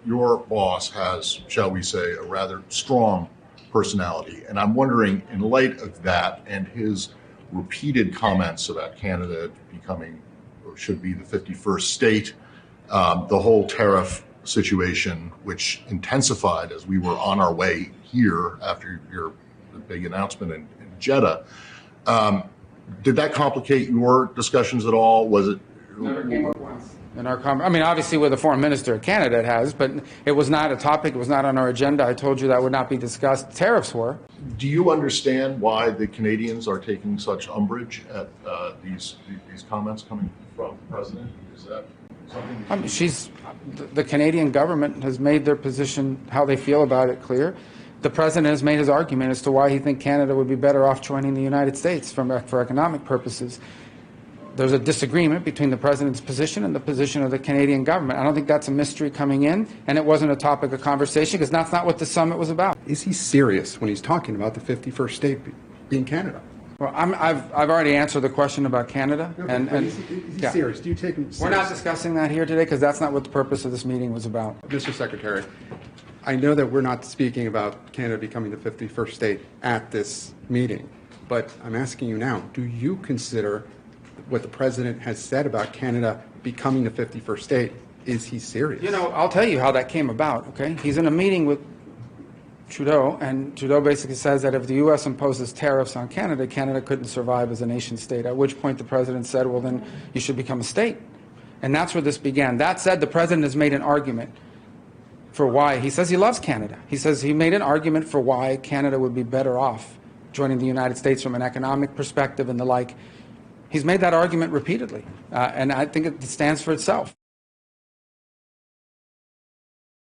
your boss has, shall we say, a rather strong personality. And I'm wondering, in light of that and his repeated comments about Canada becoming, or should be, the 51st state, the whole tariff situation, which intensified as we were on our way here after your big announcement in Jeddah, did that complicate your discussions at all? Was it? Never came up once. I mean, obviously, with the foreign minister of Canada, it has, but it was not a topic. It was not on our agenda. I told you that would not be discussed. Tariffs were. Do you understand why the Canadians are taking such umbrage at these comments coming from the president? Is that something? The Canadian government has made their position, how they feel about it, clear. The president has made his argument as to why he thinks Canada would be better off joining the United States for economic purposes. There's a disagreement between the president's position and the position of the Canadian government. I don't think that's a mystery coming in, and it wasn't a topic of conversation because that's not what the summit was about. Is he serious when he's talking about the 51st state being Canada? Well, I've already answered the question about Canada. Okay, and is he serious? Do you take him seriously? We're not discussing that here today because that's not what the purpose of this meeting was about. Mr. Secretary, I know that we're not speaking about Canada becoming the 51st state at this meeting, but I'm asking you now, do you consider what the president has said about Canada becoming the 51st state? Is he serious? You know, I'll tell you how that came about, okay? He's in a meeting with Trudeau, and Trudeau basically says that if the U.S. imposes tariffs on Canada, Canada couldn't survive as a nation state, at which point the president said, well, then you should become a state. And that's where this began. That said, the president has made an argument for why. He says he loves Canada. He says he made an argument for why Canada would be better off joining the United States from an economic perspective and the like. He's made that argument repeatedly, and I think it stands for itself.